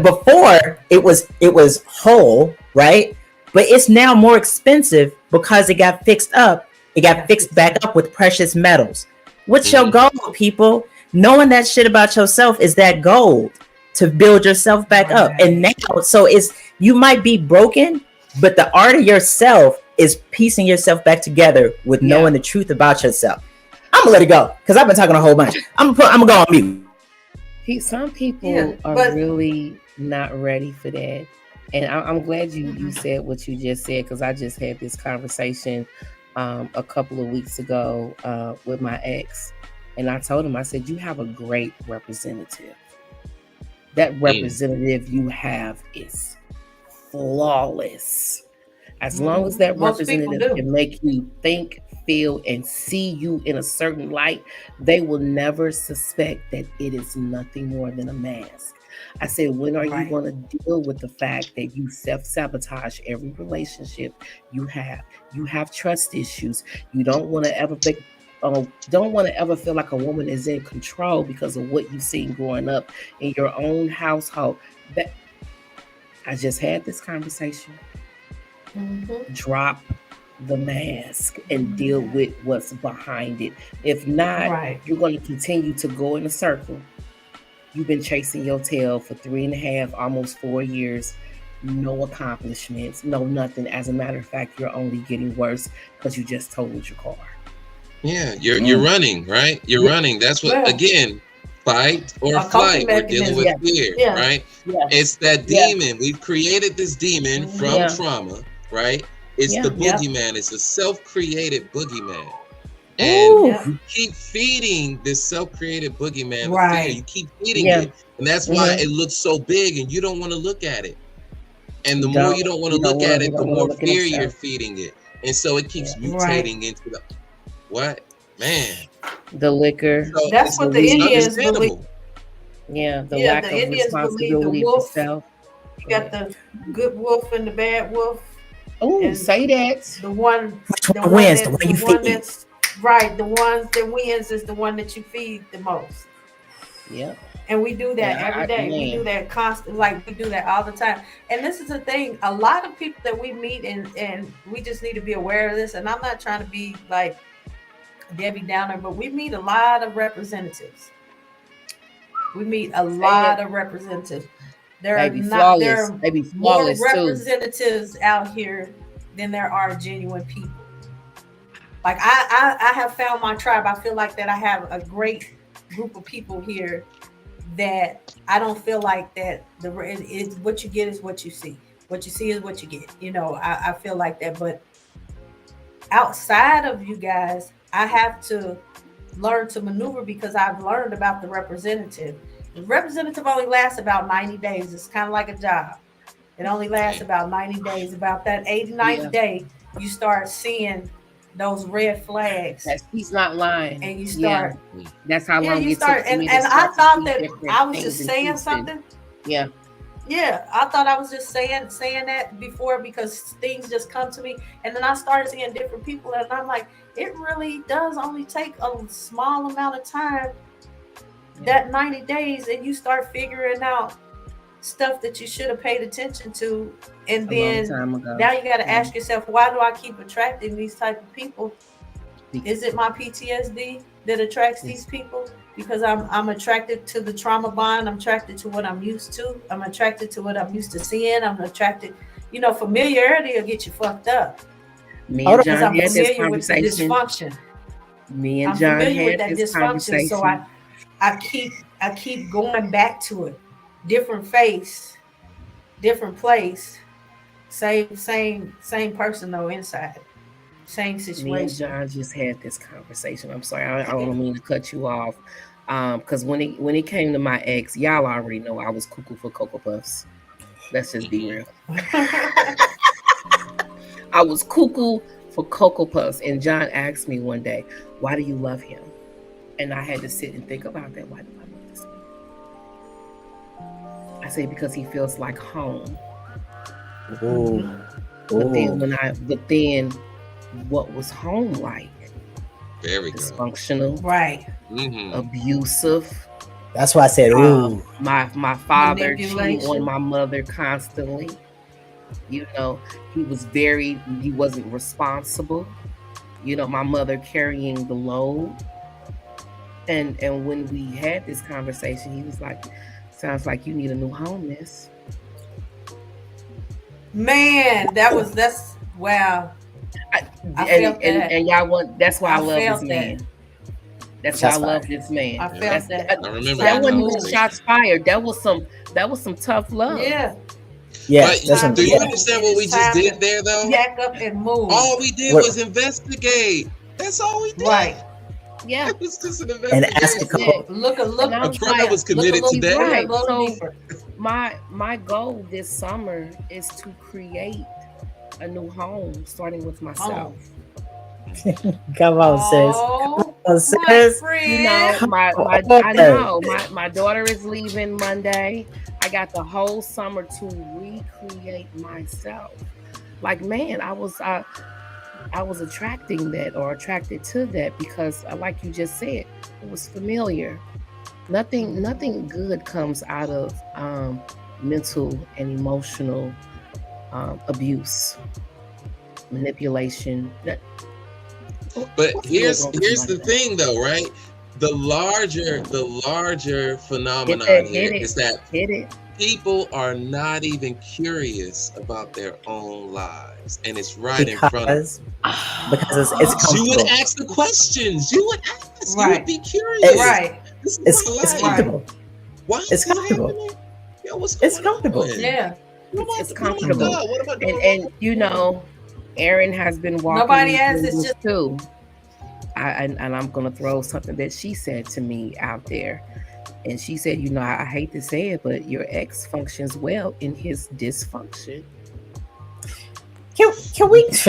before it was whole, right? but it's now more expensive because it got fixed up. It got fixed back up with precious metals. What's your goal, people? Knowing that shit about yourself is that gold to build yourself back up. And now, so it's, you might be broken, but the art of yourself is piecing yourself back together with knowing the truth about yourself. I'm gonna let it go because I've been talking a whole bunch. I'm gonna go on mute. Some people are really not ready for that. And I'm glad you said what you just said, because I just had this conversation a couple of weeks ago with my ex. And I told him, I said, you have a great representative. That representative you have is flawless. As long as that representative can make you think, feel, and see you in a certain light, they will never suspect that it is nothing more than a mask. I said, when are you going to deal with the fact that you self-sabotage every relationship you have? You have trust issues. You don't want to ever think, don't want to ever feel like a woman is in control because of what you've seen growing up in your own household. That I just had this conversation. Drop the mask and deal with what's behind it. If not, you're going to continue to go in a circle. You've been chasing your tail for 3.5, almost 4 years. No accomplishments, no nothing. As a matter of fact, you're only getting worse because you just totaled your car. Yeah, you're running, right? You're running. That's what, again, fight or flight. We're dealing with fear, right? It's that demon. We've created this demon from trauma, right? It's the boogeyman. It's a self-created boogeyman. And you keep feeding this self-created boogeyman with fear. You keep feeding it. And that's why it looks so big and you don't want to look at it. And the more you don't want to look at it, the more fear you're feeding it. And so it keeps mutating into the the liquor. So that's what the Indians believe. The lack of responsibility for self. You got the good wolf and the bad wolf. Oh, say that. The one wins, the one you feed. That's right. The one that wins is the one that you feed the most. Yeah. And we do that every day. We do that constantly. Like, we do that all the time. And this is the thing. A lot of people that we meet, and we just need to be aware of this. And I'm not trying to be like Debbie Downer, but we meet a lot of representatives. We meet a lot of representatives. There are more representatives out here than there are genuine people. Like I have found my tribe. I feel like that I have a great group of people here that I don't feel like that it's what you get is what you see. What you see is what you get. You know, I feel like that. But outside of you guys, I have to learn to maneuver because I've learned about the representative. The representative only lasts about 90 days. It's kind of like a job. It only lasts about 90 days. About that 89th day, you start seeing those red flags. He's not lying. And you start. That's how long you start. And I thought that I was just saying something. Yeah. Yeah, I thought I was just saying that before because things just come to me. And then I started seeing different people and I'm like, it really does only take a small amount of time, that 90 days, and you start figuring out stuff that you should have paid attention to. And then now you got to ask yourself, why do I keep attracting these type of people? Is it my PTSD that attracts these people? Because I'm attracted to the trauma bond. I'm attracted to what I'm used to. I'm attracted to what I'm used to seeing. I'm attracted, familiarity will get you fucked up. Me and John had this conversation. Dysfunction. Me and John had this conversation. So I keep going back to it. Different face, different place, same person though inside. Same situation. Me and John just had this conversation. I'm sorry, I don't mean to cut you off. Because when it came to my ex, y'all already know I was cuckoo for Cocoa Puffs. Let's just be real. I was cuckoo for Cocoa Puffs. And John asked me one day, why do you love him? And I had to sit and think about that. Why do I love this man? I say because he feels like home. Ooh. But then what was home like? Very dysfunctional, right? Abusive. That's why I said, ooh. My father cheating on my mother constantly. You know, he wasn't responsible. You know, my mother carrying the load. And when we had this conversation, he was like, "Sounds like you need a new home, miss." Man, that's wow. And y'all want, that's why I love this man. That's why I love this man. I felt that. I remember that wasn't even shots fired. That was some tough love. Yeah. Yeah. But do you understand what we just did there, though? Jack up and move. All we did was investigate. That's all we did. Right. Yeah. It was just an investigation. And ask a look. A tribe was committed to that. Right. So my goal this summer is to create a new home, starting with myself. Come on, sis. Come on, sis. You know, I know my daughter is leaving Monday. I got the whole summer to recreate myself. Like, man, I was attracted to that because, like you just said, it was familiar. Nothing good comes out of mental and emotional abuse, manipulation. But here's the thing, though, right? The larger phenomenon here is that people are not even curious about their own lives, and it's right in front of them. Because it's comfortable. You would ask the questions. You would ask. Right. You would be curious. Right. It's comfortable. Why is it's this comfortable. happening? Yo, what's It's going comfortable. on? Yeah. It's comfortable. What am I doing? And you know, Erin has been walking. Nobody else is just too. And I'm gonna throw something that she said to me out there. And she said, you know, I hate to say it, but your ex functions well in his dysfunction. Can we wait?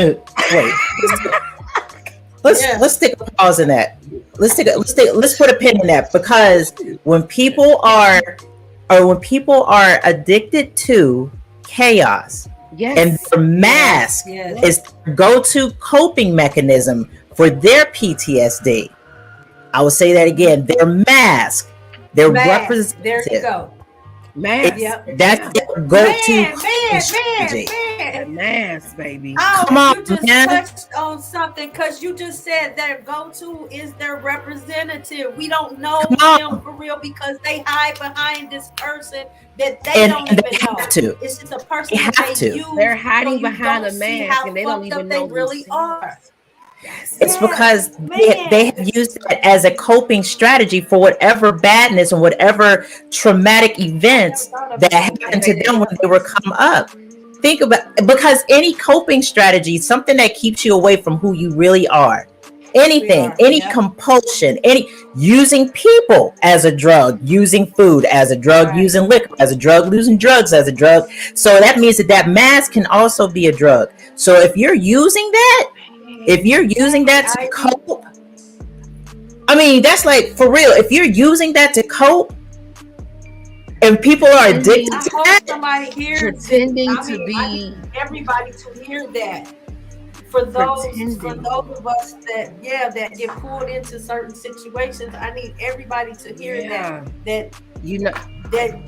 Let's take a pause in that. Let's put a pin in that, because when people are addicted to chaos, and their mask is their go-to coping mechanism for their PTSD. I will say that again. Their mask, their representative. There you go. Mask. That's their go-to strategy. Mask, baby. Oh, come on, you just man. touched on something, because you just said their go-to is their representative. We don't know them for real because they hide behind this person that they don't even know. It's just a person that they use. They're hiding behind a mask and they don't even know they really are. It's because they have used it as a coping strategy for whatever badness and whatever traumatic events that happened to them when they were come up. Think about, because any coping strategy is something that keeps you away from who you really are. Anything, any compulsion, any using people as a drug, using food as a drug, using liquor as a drug, using drugs as a drug. So that means that mask can also be a drug. So if you're using that to cope, I mean, that's like, for real, if you're using that to cope and people are addicted to that, somebody hears pretending I be everybody to hear that. For those of us that get pulled into certain situations, I need everybody to hear that you know that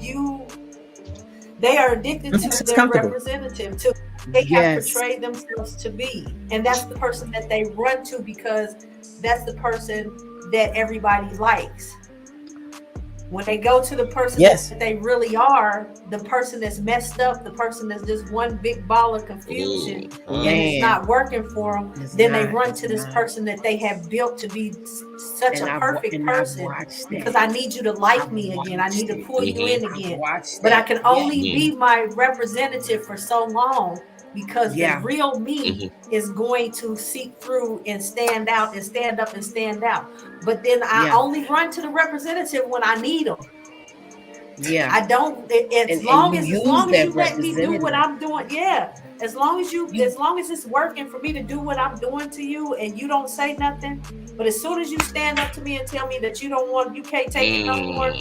they are addicted to their representative, to they have portrayed themselves to be, and that's the person that they run to because that's the person that everybody likes. When they go to the person that they really are, the person that's messed up, the person that's just one big ball of confusion, and it's not working for them, then they run to this person that they have built to be such a perfect person. Because I need you to like me again. I need to pull you in again. But I can only be my representative for so long, because the real me is going to seep through and stand out and stand up and stand out. But then I only run to the representative when I need them. Yeah, I don't. As long as you let me do what I'm doing, as long as it's working for me to do what I'm doing to you, and you don't say nothing. But as soon as you stand up to me and tell me that you can't take it no more,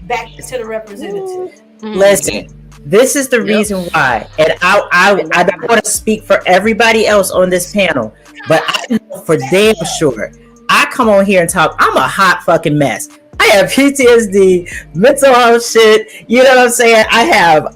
back to the representative. Listen. This is the reason why, and I don't want to speak for everybody else on this panel, but I know for damn sure I come on here and talk, I'm a hot fucking mess. I have PTSD, mental health shit. You know what I'm saying? I've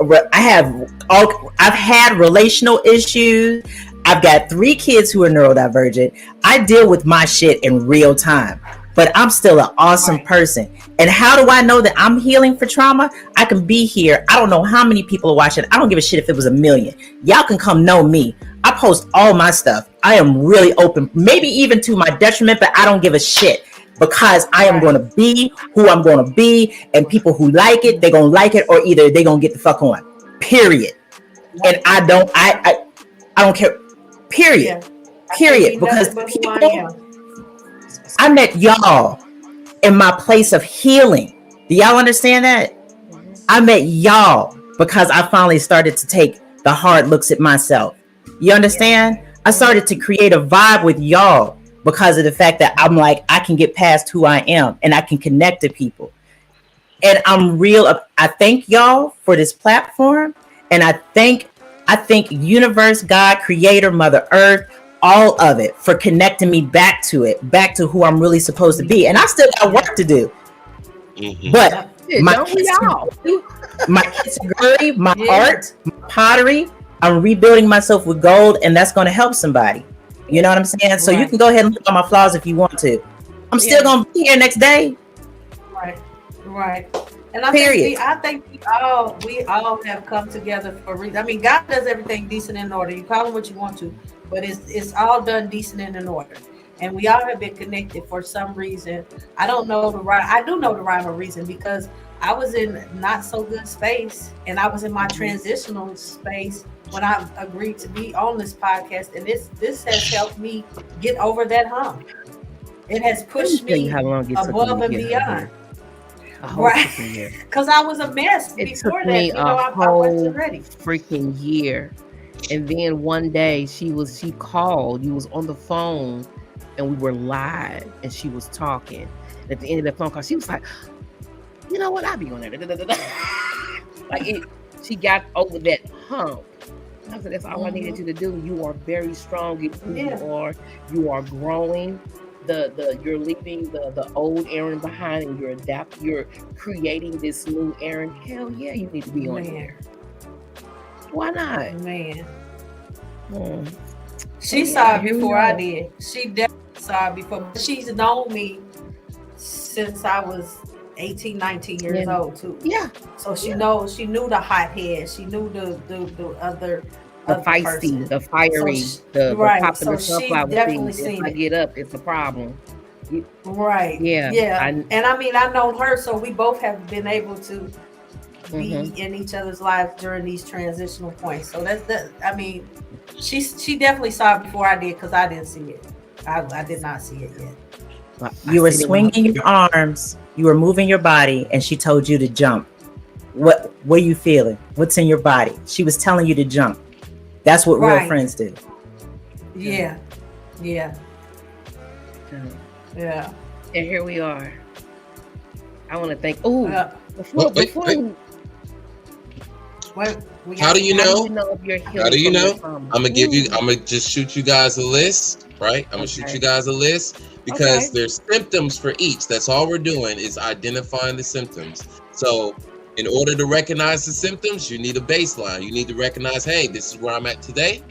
had relational issues. I've got 3 kids who are neurodivergent. I deal with my shit in real time, but I'm still an awesome person. And how do I know that I'm healing for trauma? I can be here. I don't know how many people are watching. I don't give a shit if it was 1 million. Y'all can come know me. I post all my stuff. I am really open, maybe even to my detriment, but I don't give a shit. Because I am going to be who I'm going to be, and people who like it, they're going to like it, or either they're going to get the fuck on. Period. And I don't care. Period. Period. Because people, I met y'all in my place of healing. Do y'all understand that? I met y'all because I finally started to take the hard looks at myself. You understand? I started to create a vibe with y'all because of the fact that I'm like, I can get past who I am and I can connect to people. And I'm real. I thank y'all for this platform. And I thank universe, God, creator, Mother Earth, all of it for connecting me back to it, back to who I'm really supposed to be. And I still got work to do. But my kids are girly, my art, my pottery, I'm rebuilding myself with gold, and that's going to help somebody. You know what I'm saying? So you can go ahead and look at my flaws if you want to. I'm still going to be here next day. Right. And I think we all have come together for a reason. I mean, God does everything decent and in order. You call it what you want to, but it's all done decent and in order. And we all have been connected for some reason. I don't know the rhyme. I do know the rhyme or reason because I was in not so good space, and I was in my transitional space when I agreed to be on this podcast, and this has helped me get over that hump. It has pushed me above and beyond. Right, because I was a mess before that. You know, I wasn't ready. Freaking year, and then one day she called. You was on the phone, and we were live, and she was talking. At the end of the phone call, she was like, "You know what? I'll be on there." Like she got over that hump. I said, that's all I needed you to do. You are very strong. You are growing. You're leaving the old Aaron behind, and you're creating this new Aaron. Hell yeah, you need to be on here. Why not? Man. She saw it before I did. She definitely saw it before. She's known me since I was 18, 19 years old too. Yeah. So she knew the hot head. She knew the other feisty, person. The fiery, the popping the sunflower definitely thing. If I get up, it's a problem. Right. Yeah. Yeah. And I mean, I've known her, so we both have been able to be in each other's lives during these transitional points. So I mean, she definitely saw it before I did because I didn't see it. I did not see it yet. You were swinging your arms, you were moving your body, and she told you to jump. What are you feeling? What's in your body? She was telling you to jump. That's what real friends do. Yeah. And here we are. I want to thank. How do you know? I'm gonna just shoot you guys a list, right? I'm gonna shoot you guys a list because there's symptoms for each. That's all we're doing is identifying the symptoms. So in order to recognize the symptoms, you need a baseline. You need to recognize, hey, this is where I'm at today.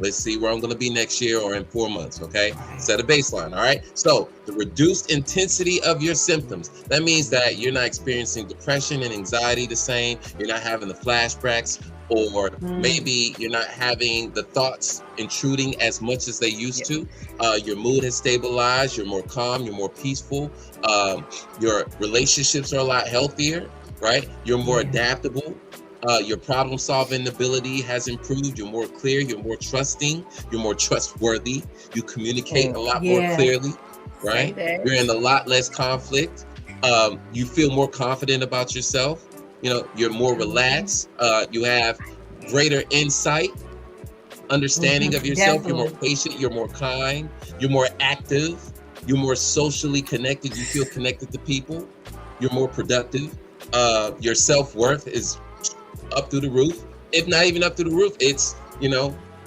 Let's see where I'm going to be next year or in 4 months, okay? Set a baseline, all right? So the reduced intensity of your symptoms, that means that you're not experiencing depression and anxiety the same. You're not having the flashbacks, or maybe you're not having the thoughts intruding as much as they used to. Your mood has stabilized. You're more calm. You're more peaceful. Your relationships are a lot healthier, right? You're more adaptable. Your problem solving ability has improved. You're more clear. You're more trusting. You're more trustworthy. You communicate a lot more clearly, right? You're in a lot less conflict. You feel more confident about yourself. You know, you're more relaxed. You have greater insight, understanding of yourself. You're more patient. You're more kind. You're more active. You're more socially connected. You feel connected to people. You're more productive. Your self-worth is up through the roof. If not even up through the roof, it's,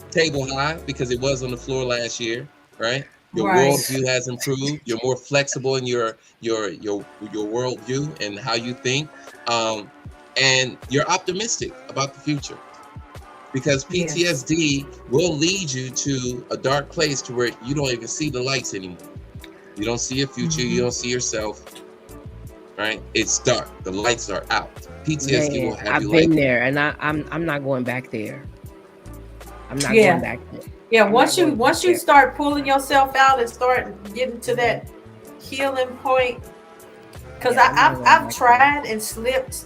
table high because it was on the floor last year, right? Your worldview has improved. You're more flexible in your worldview and how you think, and you're optimistic about the future. Because PTSD will lead you to a dark place to where you don't even see the lights anymore. You don't see your future. You don't see yourself. Right? It's dark. The lights are out. PTSD will have you. I've been there, and I'm not going back there. I'm not going back there. Yeah, once you start pulling yourself out and start getting to that healing point, because I've tried and slipped,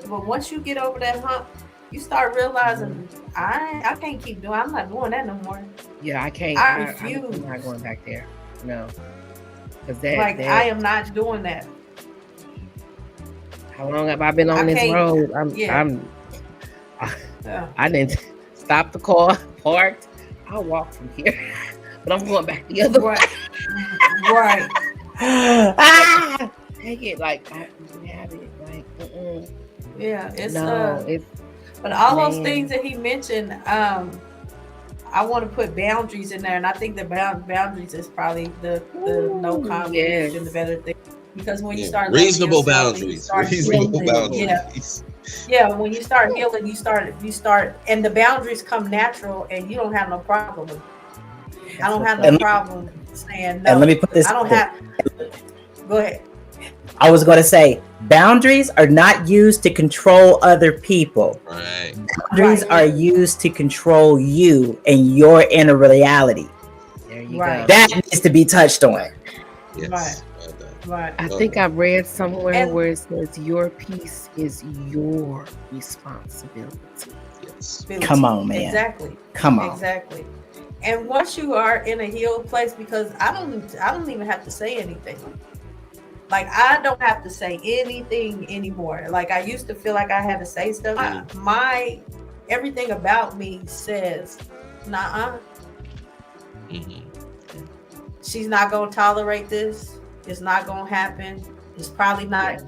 but once you get over that hump, you start realizing I can't keep doing. I'm not doing that no more. Yeah, I can't. I refuse. I'm not going back there. No, because I am not doing that. How long have I been on this road? I didn't stop the car, parked. I'll walk from here, but I'm going back the other way. Right. Take it like I have it. Like, yeah, it's it's. But all those things that he mentioned, I want to put boundaries in there, and I think the boundaries is probably the no conflict and the better thing. Because when you start reasonable boundaries, when you start healing, you start, and the boundaries come natural, and you don't have no problem with it. I don't have no problem saying no. And let me put this. I don't have. Go ahead. I was going to say, boundaries are not used to control other people. Right. Boundaries are used to control you and your inner reality. There you go. That needs to be touched on. Yes. Right. I think I read somewhere where it says your peace is your responsibility. Yes. Come on, man. Exactly. Come on. Exactly. And once you are in a healed place, because I don't even have to say anything. Like, I don't have to say anything anymore. Like, I used to feel like I had to say stuff. My everything about me says, nah. She's not gonna tolerate this. It's not gonna happen. It's probably not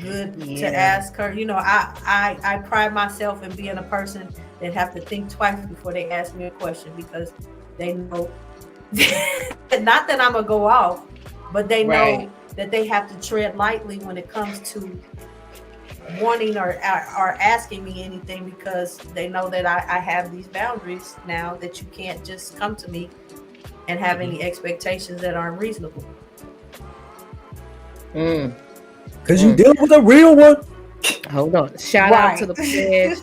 good to ask her. You know, I pride myself in being a person that have to think twice before they ask me a question, because they know not that I'm gonna go off, but they know that they have to tread lightly when it comes to wanting or asking me anything, because they know that I have these boundaries now, that you can't just come to me and have any expectations that aren't reasonable. Because you deal with a real one. Hold on. Shout out to the pledge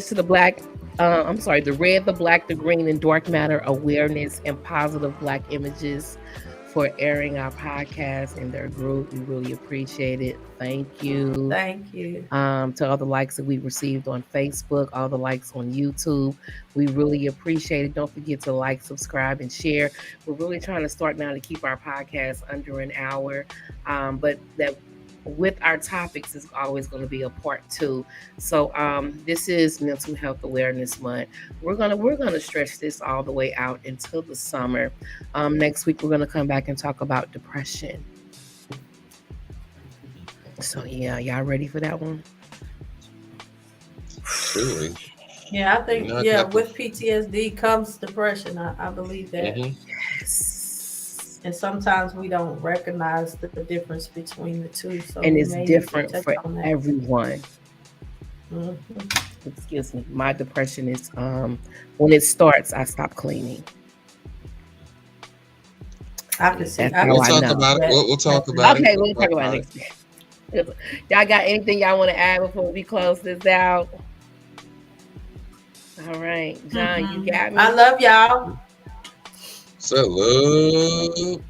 to the Black. The red, the black, the green, and dark matter awareness and positive Black images for airing our podcast in their group. We really appreciate it. Thank you. Thank you. To all the likes that we received on Facebook, all the likes on YouTube. We really appreciate it. Don't forget to like, subscribe, and share. We're really trying to start now to keep our podcast under an hour. But that with our topics is always going to be a part 2. So this is Mental Health Awareness Month. We're gonna stretch this all the way out until the summer. Next week we're gonna come back and talk about depression. So yeah, y'all ready for that one? Really? Yeah, I think with PTSD comes depression. I believe that. Yes. And sometimes we don't recognize the difference between the two. So and it's different for everyone. Excuse me. My depression is when it starts, I stop cleaning. I can see. We'll talk about it. We'll talk about it. Okay, we'll talk about it next week. Y'all got anything y'all want to add before we close this out? All right, John, you got me. I love y'all. Salute.